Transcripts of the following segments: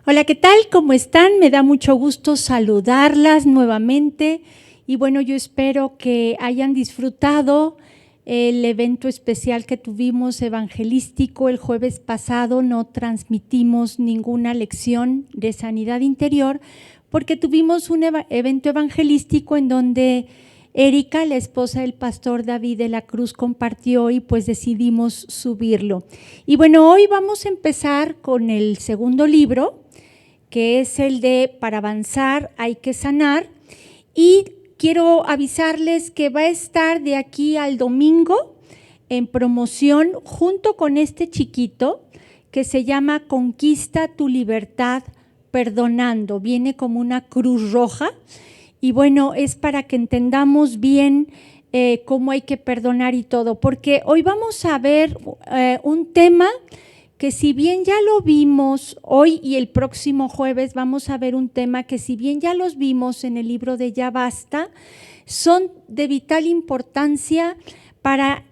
Hola, ¿qué tal? ¿Cómo están? Me da mucho gusto saludarlas nuevamente y bueno, yo espero que hayan disfrutado el evento especial que tuvimos evangelístico el jueves pasado. No transmitimos ninguna lección de sanidad interior porque tuvimos un evento evangelístico en donde Erika, la esposa del pastor David de la Cruz, compartió y pues decidimos subirlo. Y bueno, hoy vamos a empezar con el segundo libro, que es el de Para avanzar hay que sanar, y quiero avisarles que va a estar de aquí al domingo en promoción junto con este chiquito que se llama Conquista tu libertad perdonando. Viene como una cruz roja y bueno, es para que entendamos bien cómo hay que perdonar y todo, porque hoy vamos a ver un tema que si bien ya lo vimos hoy y el próximo jueves, vamos a ver un tema que si bien ya los vimos en el libro de Ya Basta, son de vital importancia para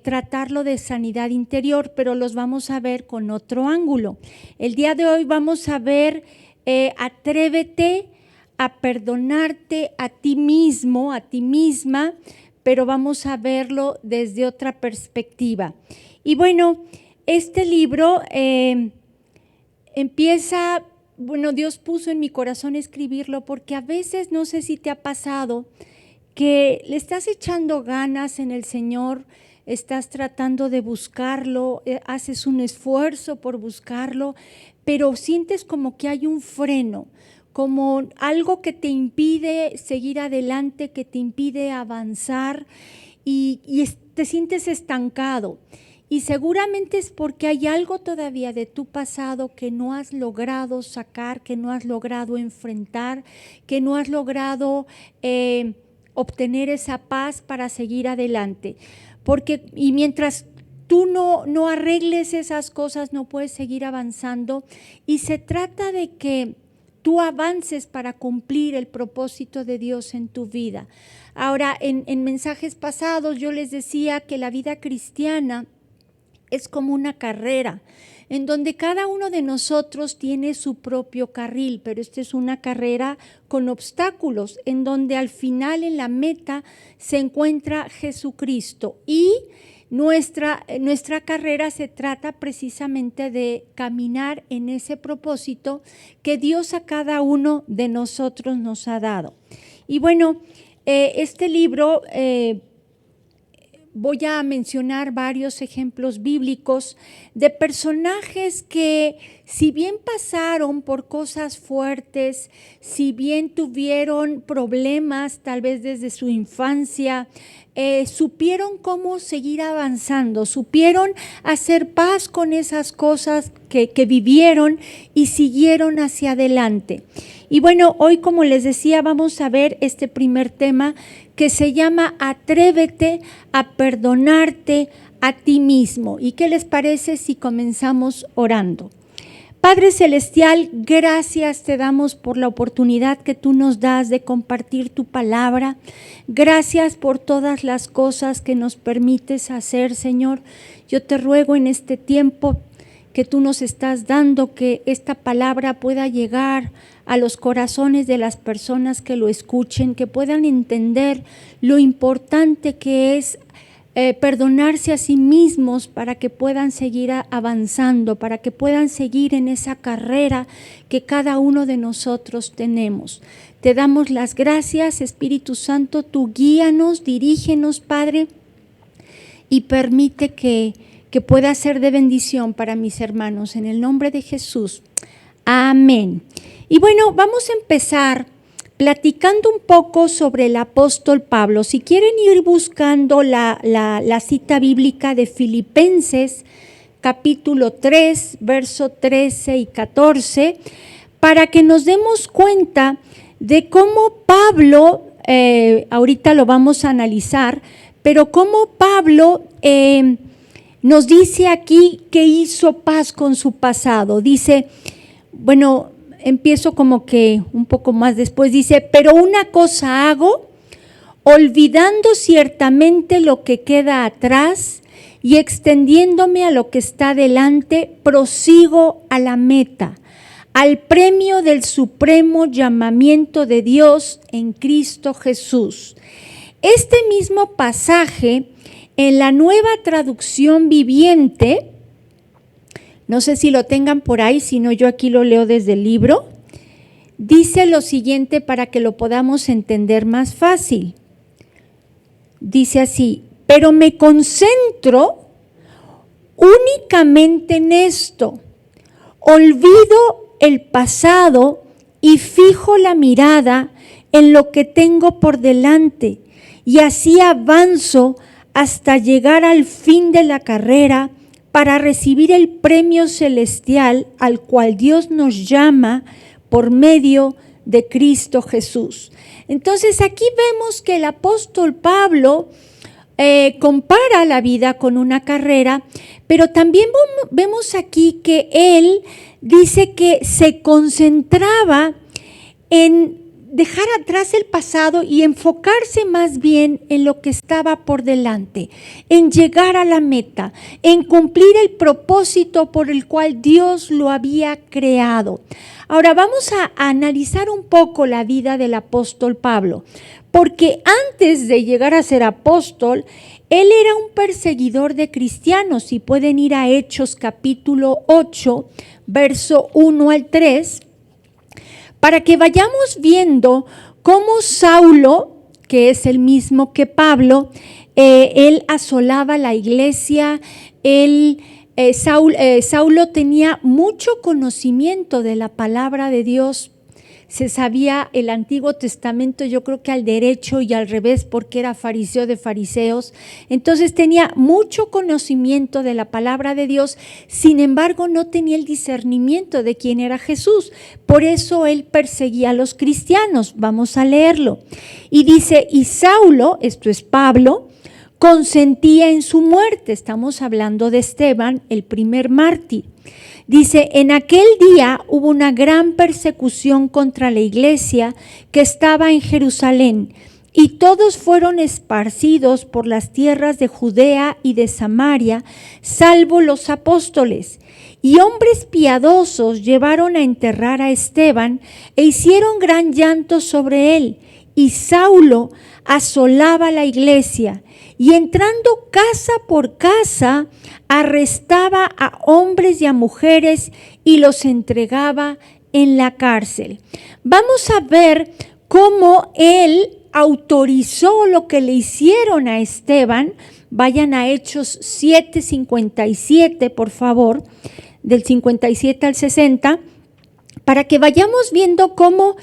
tratarlo de sanidad interior, pero los vamos a ver con otro ángulo. El día de hoy vamos a ver atrévete a perdonarte a ti mismo, a ti misma, pero vamos a verlo desde otra perspectiva. Y bueno, este libro empieza, bueno, Dios puso en mi corazón escribirlo porque a veces, no sé si te ha pasado, que le estás echando ganas en el Señor, estás tratando de buscarlo, haces un esfuerzo por buscarlo, pero sientes como que hay un freno, como algo que te impide seguir adelante, que te impide avanzar y te sientes estancado. Y seguramente es porque hay algo todavía de tu pasado que no has logrado sacar, que no has logrado enfrentar, que no has logrado obtener esa paz para seguir adelante. Y mientras tú no arregles esas cosas, no puedes seguir avanzando. Y se trata de que tú avances para cumplir el propósito de Dios en tu vida. Ahora, en mensajes pasados yo les decía que la vida cristiana es como una carrera en donde cada uno de nosotros tiene su propio carril, pero esta es una carrera con obstáculos, en donde al final en la meta se encuentra Jesucristo y nuestra carrera se trata precisamente de caminar en ese propósito que Dios a cada uno de nosotros nos ha dado. Y bueno, este libro voy a mencionar varios ejemplos bíblicos de personajes que si bien pasaron por cosas fuertes, si bien tuvieron problemas tal vez desde su infancia, supieron cómo seguir avanzando, supieron hacer paz con esas cosas que vivieron y siguieron hacia adelante. Y bueno, hoy, como les decía, vamos a ver este primer tema que se llama Atrévete a perdonarte a ti mismo. ¿Y qué les parece si comenzamos orando? Padre Celestial, gracias te damos por la oportunidad que tú nos das de compartir tu palabra. Gracias por todas las cosas que nos permites hacer, Señor. Yo te ruego en este tiempo que tú nos estás dando, que esta palabra pueda llegar a los corazones de las personas que lo escuchen, que puedan entender lo importante que es perdonarse a sí mismos para que puedan seguir avanzando, para que puedan seguir en esa carrera que cada uno de nosotros tenemos. Te damos las gracias, Espíritu Santo, tú guíanos, dirígenos, Padre, y permite que pueda ser de bendición para mis hermanos. En el nombre de Jesús. Amén. Y bueno, vamos a empezar platicando un poco sobre el apóstol Pablo. Si quieren ir buscando la cita bíblica de Filipenses, capítulo 3, verso 13 y 14, para que nos demos cuenta de cómo Pablo, ahorita lo vamos a analizar, pero cómo Pablo nos dice aquí que hizo paz con su pasado. Dice: bueno, empiezo como que un poco más después, dice, pero una cosa hago, olvidando ciertamente lo que queda atrás y extendiéndome a lo que está delante, prosigo a la meta, al premio del supremo llamamiento de Dios en Cristo Jesús. Este mismo pasaje en la Nueva Traducción Viviente, no sé si lo tengan por ahí, si no yo aquí lo leo desde el libro, dice lo siguiente para que lo podamos entender más fácil. Dice así, pero me concentro únicamente en esto, olvido el pasado y fijo la mirada en lo que tengo por delante y así avanzo hasta llegar al fin de la carrera para recibir el premio celestial al cual Dios nos llama por medio de Cristo Jesús. Entonces aquí vemos que el apóstol Pablo compara la vida con una carrera, pero también vemos aquí que él dice que se concentraba en dejar atrás el pasado y enfocarse más bien en lo que estaba por delante, en llegar a la meta, en cumplir el propósito por el cual Dios lo había creado. Ahora vamos a analizar un poco la vida del apóstol Pablo, porque antes de llegar a ser apóstol, él era un perseguidor de cristianos. Si pueden ir a Hechos capítulo 8, verso 1 al 3, para que vayamos viendo cómo Saulo, que es el mismo que Pablo, él asolaba la iglesia, Saulo tenía mucho conocimiento de la palabra de Dios, se sabía el Antiguo Testamento, yo creo que al derecho y al revés, porque era fariseo de fariseos. Entonces tenía mucho conocimiento de la palabra de Dios, sin embargo no tenía el discernimiento de quién era Jesús. Por eso él perseguía a los cristianos. Vamos a leerlo. Y dice, y Saulo, esto es Pablo, consentía en su muerte. Estamos hablando de Esteban, el primer mártir. Dice, en aquel día hubo una gran persecución contra la iglesia que estaba en Jerusalén, y todos fueron esparcidos por las tierras de Judea y de Samaria, salvo los apóstoles. Y hombres piadosos llevaron a enterrar a Esteban e hicieron gran llanto sobre él. Y Saulo asolaba la iglesia y entrando casa por casa, arrestaba a hombres y a mujeres y los entregaba en la cárcel. Vamos a ver cómo él autorizó lo que le hicieron a Esteban. Vayan a Hechos 7:57, por favor, del 57 al 60, para que vayamos viendo cómo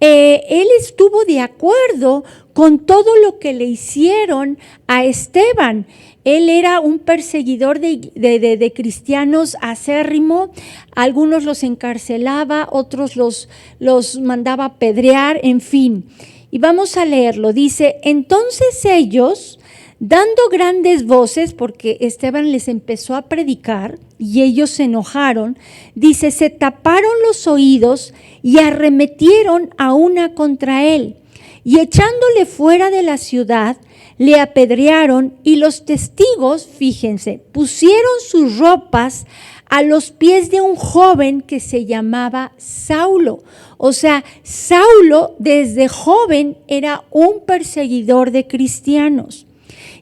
él estuvo de acuerdo con todo lo que le hicieron a Esteban. Él era un perseguidor de cristianos acérrimo, algunos los encarcelaba, otros los mandaba apedrear, en fin. Y vamos a leerlo, dice, entonces ellos, dando grandes voces, porque Esteban les empezó a predicar y ellos se enojaron, dice, se taparon los oídos y arremetieron a una contra él. Y echándole fuera de la ciudad, le apedrearon y los testigos, fíjense, pusieron sus ropas a los pies de un joven que se llamaba Saulo. O sea, Saulo desde joven era un perseguidor de cristianos.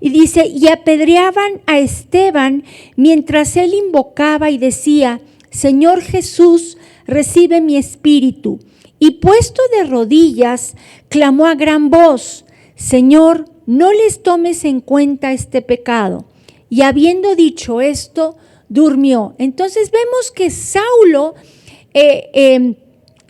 Y dice, y apedreaban a Esteban mientras él invocaba y decía, Señor Jesús, recibe mi espíritu. Y puesto de rodillas, clamó a gran voz, Señor, no les tomes en cuenta este pecado. Y habiendo dicho esto, durmió. Entonces vemos que Saulo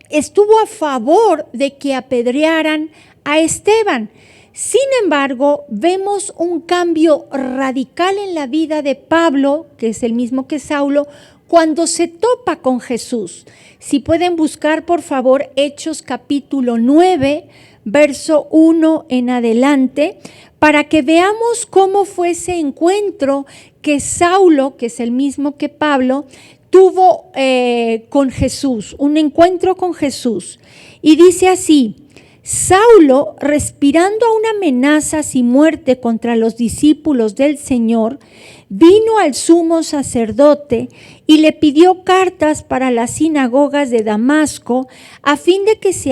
estuvo a favor de que apedrearan a Esteban. Sin embargo, vemos un cambio radical en la vida de Pablo, que es el mismo que Saulo, cuando se topa con Jesús. Si pueden buscar, por favor, Hechos capítulo 9, verso 1 en adelante, para que veamos cómo fue ese encuentro que Saulo, que es el mismo que Pablo, tuvo con Jesús, un encuentro con Jesús. Y dice así: Saulo, respirando aún amenazas y muerte contra los discípulos del Señor, vino al sumo sacerdote y le pidió cartas para las sinagogas de Damasco, a fin de que si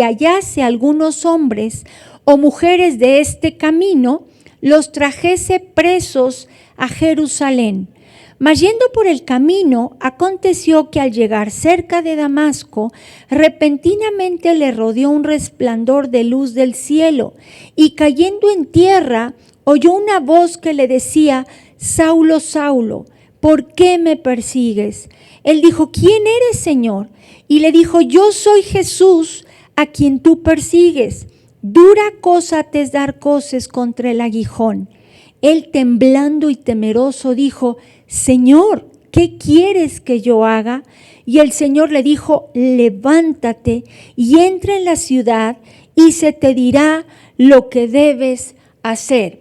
hallase algunos hombres o mujeres de este camino, los trajese presos a Jerusalén. Mas yendo por el camino, aconteció que al llegar cerca de Damasco, repentinamente le rodeó un resplandor de luz del cielo, y cayendo en tierra, oyó una voz que le decía: Saulo, Saulo, ¿por qué me persigues? Él dijo: ¿Quién eres, Señor? Y le dijo: Yo soy Jesús, a quien tú persigues. Dura cosa te es dar coces contra el aguijón. Él, temblando y temeroso, dijo: Señor, ¿qué quieres que yo haga? Y el Señor le dijo: levántate y entra en la ciudad y se te dirá lo que debes hacer.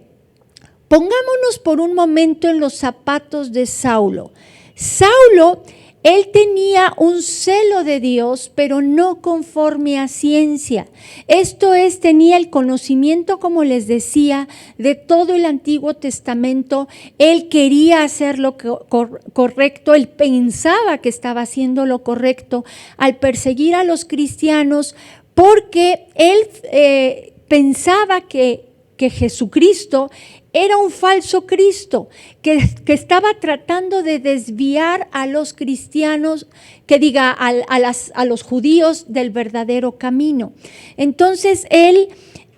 Pongámonos por un momento en los zapatos de Saulo. Saulo, él tenía un celo de Dios, pero no conforme a ciencia. Esto es, tenía el conocimiento, como les decía, de todo el Antiguo Testamento. Él quería hacer lo correcto, él pensaba que estaba haciendo lo correcto al perseguir a los cristianos, porque él pensaba que Jesucristo era un falso Cristo, que estaba tratando de desviar a los cristianos, a los judíos del verdadero camino. Entonces él,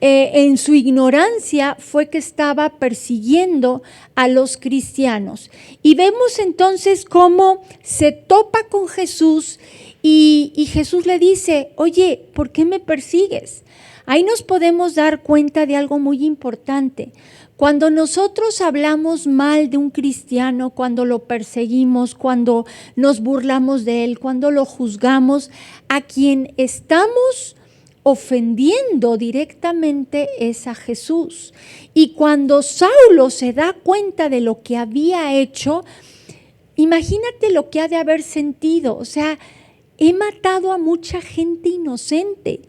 en su ignorancia, fue que estaba persiguiendo a los cristianos. Y vemos entonces cómo se topa con Jesús y Jesús le dice: oye, ¿por qué me persigues? Ahí nos podemos dar cuenta de algo muy importante. Cuando nosotros hablamos mal de un cristiano, cuando lo perseguimos, cuando nos burlamos de él, cuando lo juzgamos, a quien estamos ofendiendo directamente es a Jesús. Y cuando Saulo se da cuenta de lo que había hecho, imagínate lo que ha de haber sentido. O sea, he matado a mucha gente inocente.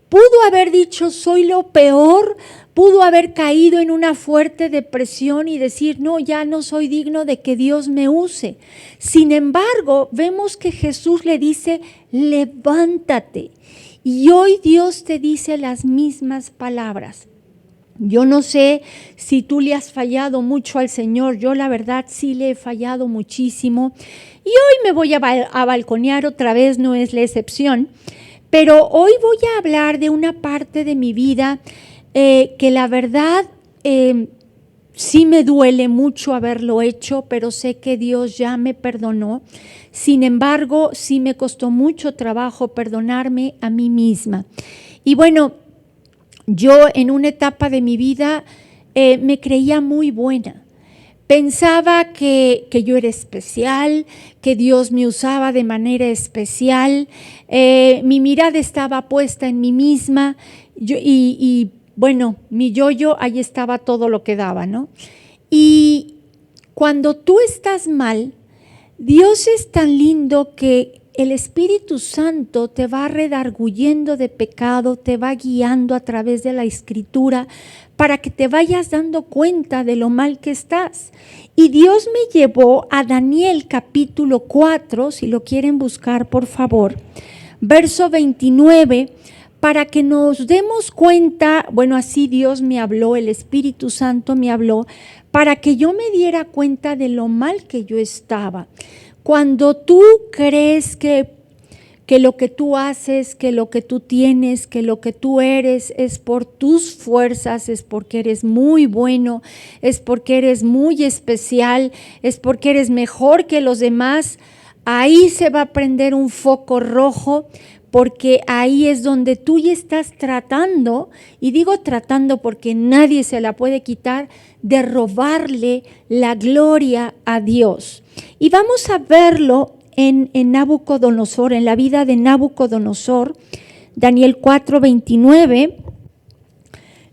Pudo haber dicho: soy lo peor, pudo haber caído en una fuerte depresión y decir: no, ya no soy digno de que Dios me use. Sin embargo, vemos que Jesús le dice: levántate. Y hoy Dios te dice las mismas palabras. Yo no sé si tú le has fallado mucho al Señor. Yo la verdad sí le he fallado muchísimo. Y hoy me voy a balconear otra vez, no es la excepción. Pero hoy voy a hablar de una parte de mi vida que la verdad sí me duele mucho haberlo hecho, pero sé que Dios ya me perdonó. Sin embargo, sí me costó mucho trabajo perdonarme a mí misma. Y bueno, yo en una etapa de mi vida me creía muy buena. Pensaba que yo era especial, que Dios me usaba de manera especial. Mi mirada estaba puesta en mí misma bueno, mi yo-yo, ahí estaba todo lo que daba, ¿no? Y cuando tú estás mal, Dios es tan lindo que el Espíritu Santo te va redarguyendo de pecado, te va guiando a través de la Escritura para que te vayas dando cuenta de lo mal que estás. Y Dios me llevó a Daniel capítulo 4, si lo quieren buscar por favor, verso 29, para que nos demos cuenta. Bueno, así Dios me habló, el Espíritu Santo me habló, para que yo me diera cuenta de lo mal que yo estaba. Cuando tú crees que lo que tú haces, que lo que tú tienes, que lo que tú eres es por tus fuerzas, es porque eres muy bueno, es porque eres muy especial, es porque eres mejor que los demás, ahí se va a prender un foco rojo, porque ahí es donde tú ya estás tratando, y digo tratando porque nadie se la puede quitar, de robarle la gloria a Dios. Y vamos a verlo en Nabucodonosor, en la vida de Nabucodonosor. Daniel 4:29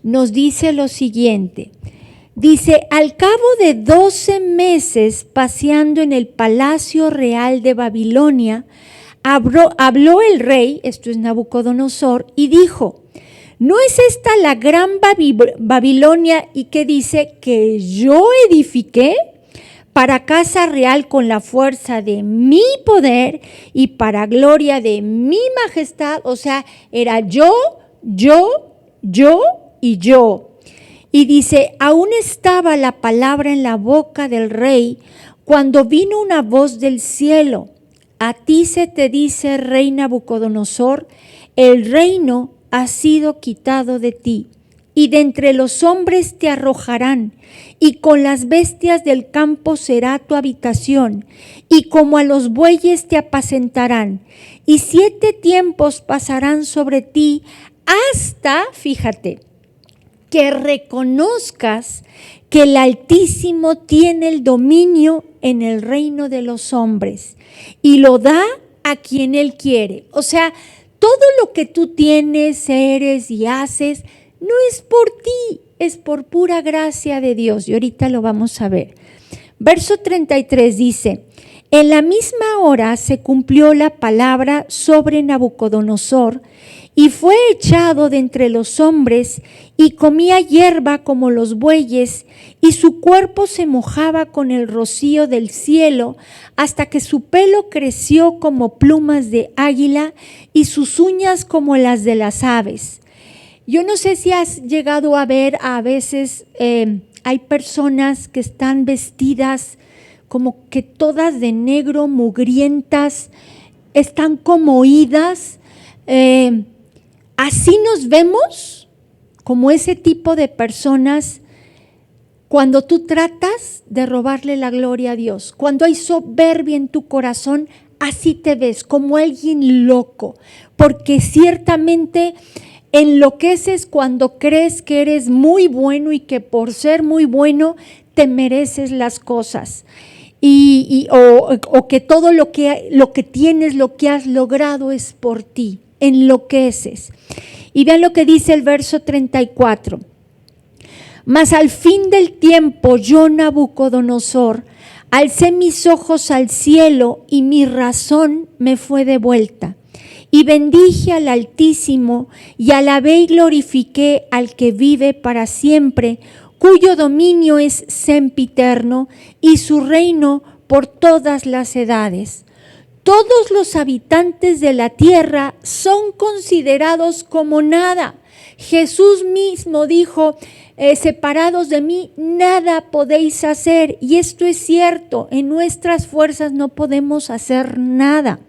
nos dice lo siguiente: Dice, al cabo de 12 meses paseando en el palacio real de Babilonia, habló el rey, esto es Nabucodonosor, y dijo, ¿no es esta la gran Babilonia y que dice que yo edifiqué para casa real con la fuerza de mi poder y para gloria de mi majestad? O sea, era yo y yo. Y dice, aún estaba la palabra en la boca del rey cuando vino una voz del cielo. A ti se te dice, rey Nabucodonosor, el reino ha sido quitado de ti, y de entre los hombres te arrojarán, y con las bestias del campo será tu habitación, y como a los bueyes te apacentarán, y 7 tiempos pasarán sobre ti hasta, fíjate, que reconozcas que el Altísimo tiene el dominio en el reino de los hombres y lo da a quien Él quiere. O sea, todo lo que tú tienes, eres y haces, no es por ti, es por pura gracia de Dios. Y ahorita lo vamos a ver. Verso 33 dice, en la misma hora se cumplió la palabra sobre Nabucodonosor, y fue echado de entre los hombres, y comía hierba como los bueyes, y su cuerpo se mojaba con el rocío del cielo, hasta que su pelo creció como plumas de águila, y sus uñas como las de las aves. Yo no sé si has llegado a ver, a veces hay personas que están vestidas como que todas de negro, mugrientas, están como idas. Así nos vemos, como ese tipo de personas, cuando tú tratas de robarle la gloria a Dios. Cuando hay soberbia en tu corazón, así te ves, como alguien loco, porque ciertamente enloqueces cuando crees que eres muy bueno y que por ser muy bueno te mereces las cosas. O que todo lo que tienes, lo que has logrado es por ti. Enloqueces. Y vean lo que dice el verso 34. Mas al fin del tiempo yo, Nabucodonosor, alcé mis ojos al cielo y mi razón me fue devuelta. Y bendije al Altísimo y alabé y glorifiqué al que vive para siempre, cuyo dominio es sempiterno y su reino por todas las edades. Todos los habitantes de la tierra son considerados como nada. Jesús mismo dijo, separados de mí, nada podéis hacer. Y esto es cierto, en nuestras fuerzas no podemos hacer nada.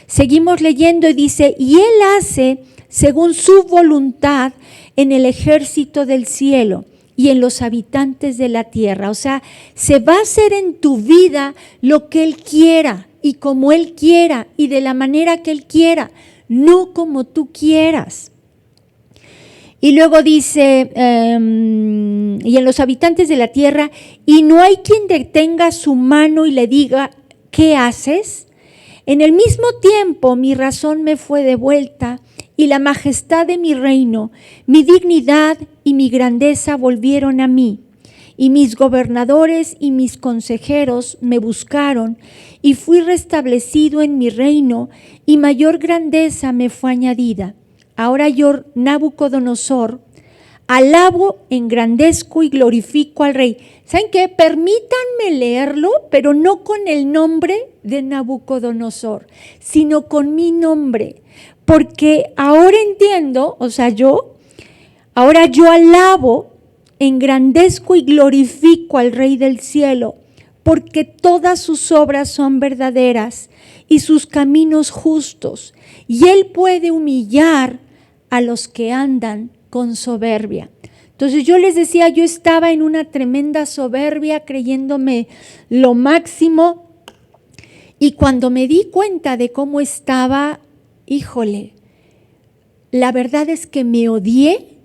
Seguimos leyendo y dice, y Él hace según su voluntad en el ejército del cielo y en los habitantes de la tierra. O sea, se va a hacer en tu vida lo que Él quiera y como Él quiera y de la manera que Él quiera, no como tú quieras. Y luego dice, y en los habitantes de la tierra, y no hay quien detenga su mano y le diga, ¿qué haces? En el mismo tiempo mi razón me fue devuelta y la majestad de mi reino, mi dignidad y mi grandeza volvieron a mí. Y mis gobernadores y mis consejeros me buscaron y fui restablecido en mi reino y mayor grandeza me fue añadida. Ahora yo, Nabucodonosor, alabo, engrandezco y glorifico al rey. ¿Saben qué? Permítanme leerlo, pero no con el nombre de Nabucodonosor, sino con mi nombre. Porque ahora entiendo, ahora yo alabo, engrandezco y glorifico al Rey del cielo, porque todas sus obras son verdaderas y sus caminos justos, y Él puede humillar a los que andan con soberbia. Entonces yo les decía, yo estaba en una tremenda soberbia, creyéndome lo máximo, y cuando me di cuenta de cómo estaba, híjole, la verdad es que me odié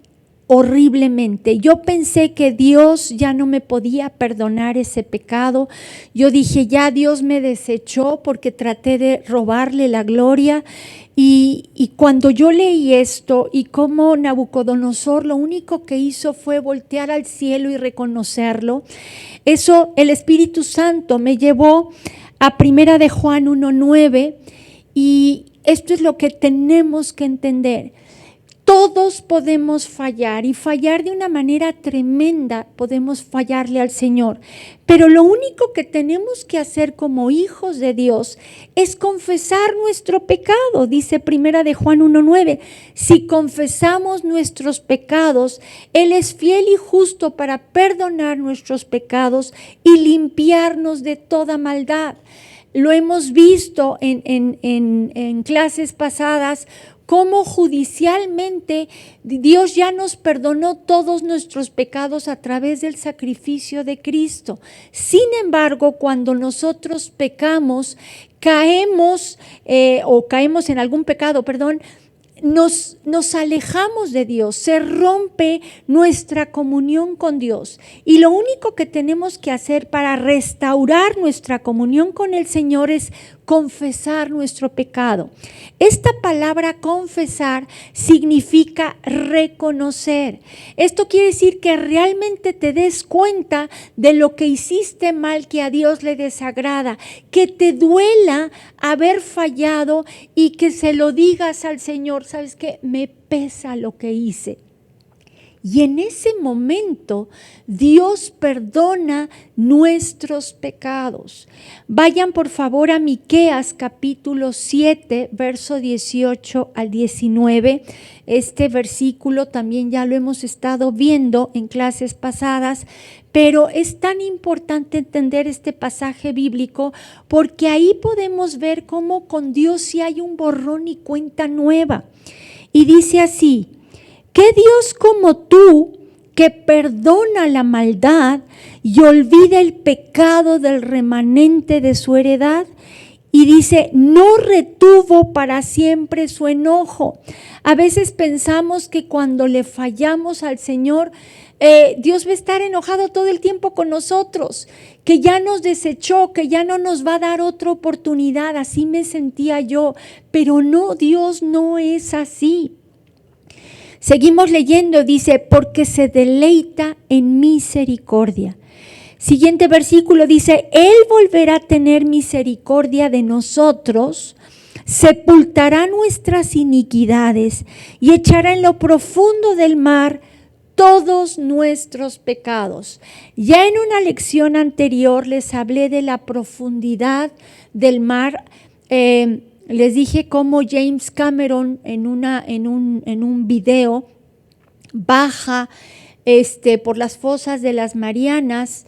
horriblemente. Yo pensé que Dios ya no me podía perdonar ese pecado. Yo dije, ya Dios me desechó porque traté de robarle la gloria. Y cuando yo leí esto y cómo Nabucodonosor lo único que hizo fue voltear al cielo y reconocerlo, eso el Espíritu Santo me llevó a 1 de Juan 1:9, y esto es lo que tenemos que entender. Todos podemos fallar, y fallar de una manera tremenda, podemos fallarle al Señor. Pero lo único que tenemos que hacer como hijos de Dios es confesar nuestro pecado. Dice 1 de Juan 1:9, si confesamos nuestros pecados, Él es fiel y justo para perdonar nuestros pecados y limpiarnos de toda maldad. Lo hemos visto en clases pasadas, cómo judicialmente Dios ya nos perdonó todos nuestros pecados a través del sacrificio de Cristo. Sin embargo, cuando nosotros pecamos, caemos en algún pecado, nos alejamos de Dios, se rompe nuestra comunión con Dios. Y lo único que tenemos que hacer para restaurar nuestra comunión con el Señor es confesar nuestro pecado. Esta palabra confesar significa reconocer. Esto quiere decir que realmente te des cuenta de lo que hiciste mal, que a Dios le desagrada, que te duela haber fallado y que se lo digas al Señor. ¿Sabes qué? Me pesa lo que hice. Y en ese momento Dios perdona nuestros pecados. Vayan por favor a Miqueas capítulo 7, verso 18 al 19. Este versículo también ya lo hemos estado viendo en clases pasadas, pero es tan importante entender este pasaje bíblico porque ahí podemos ver cómo con Dios sí hay un borrón y cuenta nueva. Y dice así: ¿qué Dios como tú, que perdona la maldad y olvida el pecado del remanente de su heredad? Y dice, no retuvo para siempre su enojo. A veces pensamos que cuando le fallamos al Señor, Dios va a estar enojado todo el tiempo con nosotros, que ya nos desechó, que ya no nos va a dar otra oportunidad. Así me sentía yo, pero no, Dios no es así. Seguimos leyendo, dice, porque se deleita en misericordia. Siguiente versículo dice, Él volverá a tener misericordia de nosotros, sepultará nuestras iniquidades y echará en lo profundo del mar todos nuestros pecados. Ya en una lección anterior les hablé de la profundidad del mar. Les dije cómo James Cameron en un video baja por las fosas de las Marianas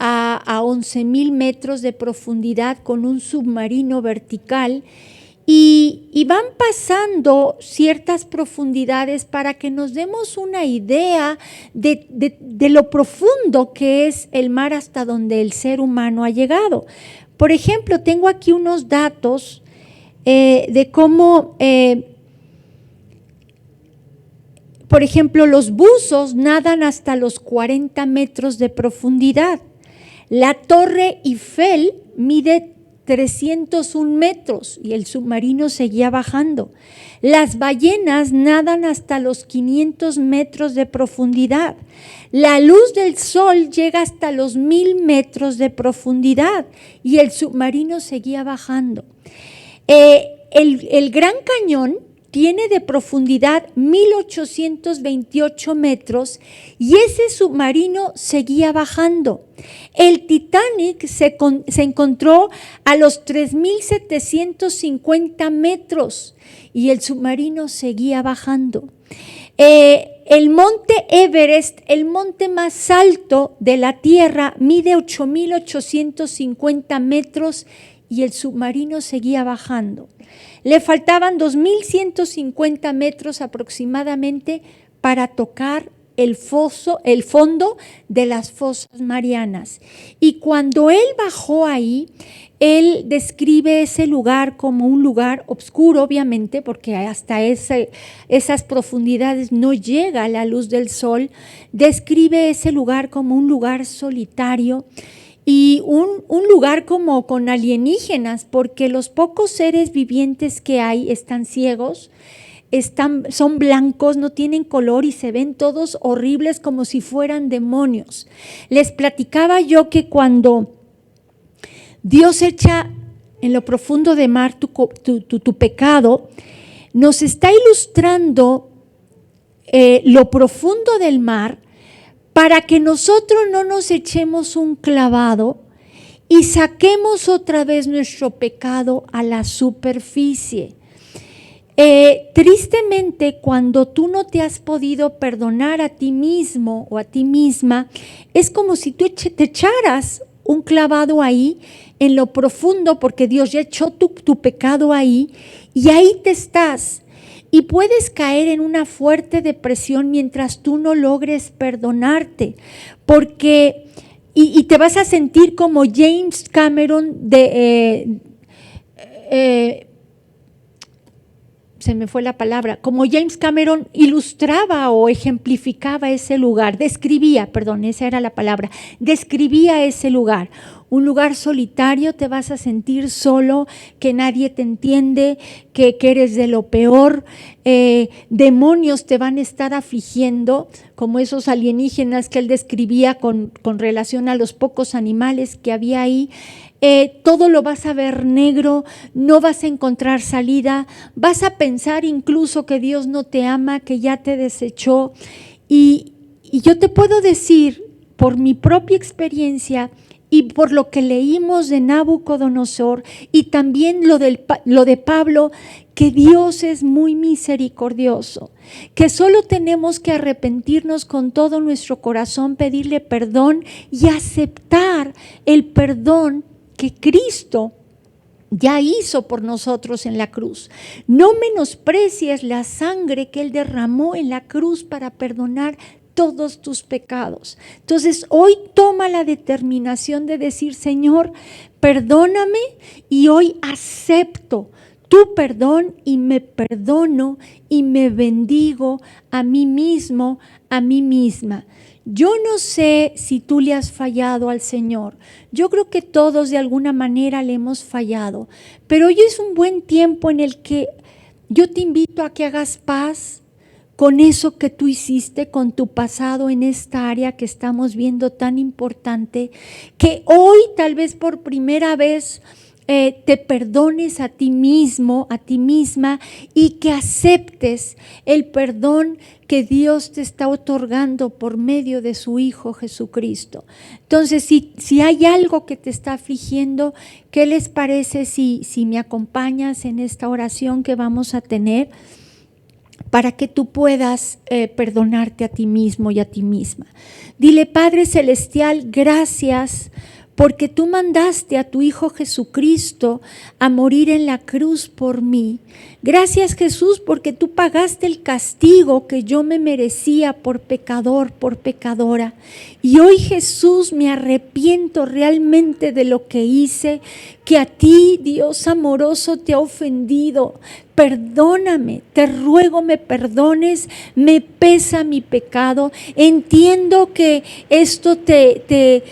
a 11,000 metros de profundidad con un submarino vertical, y van pasando ciertas profundidades para que nos demos una idea de lo profundo que es el mar hasta donde el ser humano ha llegado. Por ejemplo, tengo aquí unos datos de cómo, por ejemplo, los buzos nadan hasta los 40 metros de profundidad. La Torre Eiffel mide 301 metros y el submarino seguía bajando. Las ballenas nadan hasta los 500 metros de profundidad. La luz del sol llega hasta los 1000 metros de profundidad y el submarino seguía bajando. El Gran Cañón tiene de profundidad 1828 metros y ese submarino seguía bajando. El Titanic se encontró a los 3750 metros y el submarino seguía bajando. El monte Everest, el monte más alto de la Tierra, mide 8850 metros y el submarino seguía bajando. Le faltaban 2150 metros aproximadamente para tocar el fondo de las fosas marianas. Y cuando él bajó ahí, él describe ese lugar como un lugar oscuro, obviamente, porque hasta esas profundidades no llega la luz del sol. Describe ese lugar como un lugar solitario y un lugar como con alienígenas, porque los pocos seres vivientes que hay están ciegos, son blancos, no tienen color y se ven todos horribles como si fueran demonios. Les platicaba yo que cuando Dios echa en lo profundo del mar tu pecado, nos está ilustrando lo profundo del mar para que nosotros no nos echemos un clavado y saquemos otra vez nuestro pecado a la superficie. Tristemente, cuando tú no te has podido perdonar a ti mismo o a ti misma, es como si tú te echaras un clavado ahí en lo profundo, porque Dios ya echó tu pecado ahí y ahí te estás. Y puedes caer en una fuerte depresión mientras tú no logres perdonarte, porque y te vas a sentir como James Cameron se me fue la palabra, como James Cameron ilustraba o ejemplificaba ese lugar, describía ese lugar. Un lugar solitario, te vas a sentir solo, que nadie te entiende, que eres de lo peor, demonios te van a estar afligiendo, como esos alienígenas que él describía con relación a los pocos animales que había ahí. Todo lo vas a ver negro, no vas a encontrar salida, vas a pensar incluso que Dios no te ama, que ya te desechó. Y yo te puedo decir, por mi propia experiencia y por lo que leímos de Nabucodonosor y también lo de Pablo, que Dios es muy misericordioso, que solo tenemos que arrepentirnos con todo nuestro corazón, pedirle perdón y aceptar el perdón que Cristo ya hizo por nosotros en la cruz. No menosprecies la sangre que Él derramó en la cruz para perdonar todos tus pecados. Entonces, hoy toma la determinación de decir: Señor, perdóname, y hoy acepto tu perdón y me perdono y me bendigo a mí mismo, a mí misma. Yo no sé si tú le has fallado al Señor. Yo creo que todos de alguna manera le hemos fallado, pero hoy es un buen tiempo en el que yo te invito a que hagas paz con eso que tú hiciste, con tu pasado en esta área que estamos viendo tan importante, que hoy tal vez por primera vez te perdones a ti mismo, a ti misma, y que aceptes el perdón que Dios te está otorgando por medio de su Hijo Jesucristo. Entonces, si hay algo que te está afligiendo, ¿qué les parece si me acompañas en esta oración que vamos a tener para que tú puedas perdonarte a ti mismo y a ti misma? Dile: Padre Celestial, gracias porque tú mandaste a tu Hijo Jesucristo a morir en la cruz por mí. Gracias, Jesús, porque tú pagaste el castigo que yo me merecía por pecador, por pecadora. Y hoy, Jesús, me arrepiento realmente de lo que hice, que a ti, Dios amoroso, te ha ofendido. Perdóname, te ruego me perdones, me pesa mi pecado. Entiendo que esto te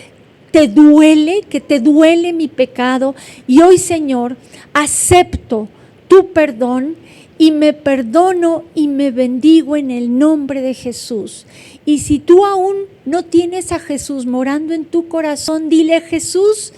duele, que te duele mi pecado, y hoy, Señor, acepto tu perdón y me perdono y me bendigo en el nombre de Jesús. Y si tú aún no tienes a Jesús morando en tu corazón, dile: Jesús,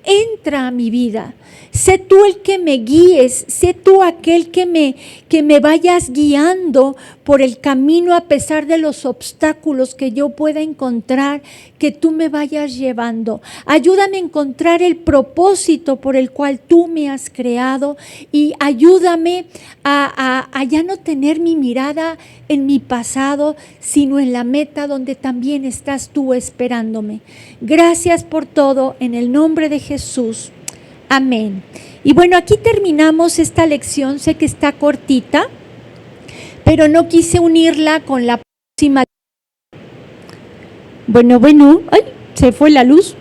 entra a mi vida. Sé tú el que me guíes, sé tú aquel que me vayas guiando por el camino a pesar de los obstáculos que yo pueda encontrar, que tú me vayas llevando. Ayúdame a encontrar el propósito por el cual tú me has creado, y ayúdame a ya no tener mi mirada en mi pasado, sino en la meta donde también estás tú esperándome. Gracias por todo, en el nombre de Jesús. Amén. Y bueno, aquí terminamos esta lección. Sé que está cortita, pero no quise unirla con la próxima Bueno, ay, se fue la luz.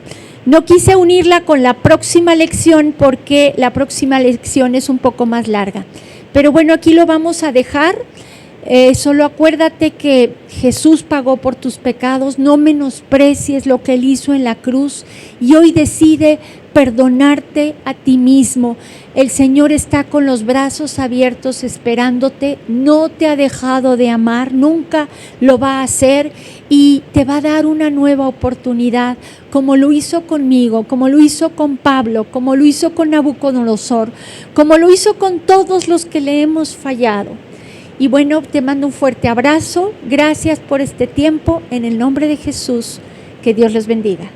No quise unirla con la próxima lección porque la próxima lección es un poco más larga. Pero bueno, aquí lo vamos a dejar. Solo acuérdate que Jesús pagó por tus pecados, no menosprecies lo que Él hizo en la cruz y hoy decide perdonarte a ti mismo. El Señor está con los brazos abiertos esperándote, no te ha dejado de amar, nunca lo va a hacer y te va a dar una nueva oportunidad, como lo hizo conmigo, como lo hizo con Pablo, como lo hizo con Nabucodonosor, como lo hizo con todos los que le hemos fallado. Y bueno, te mando un fuerte abrazo. Gracias por este tiempo. En el nombre de Jesús, que Dios les bendiga.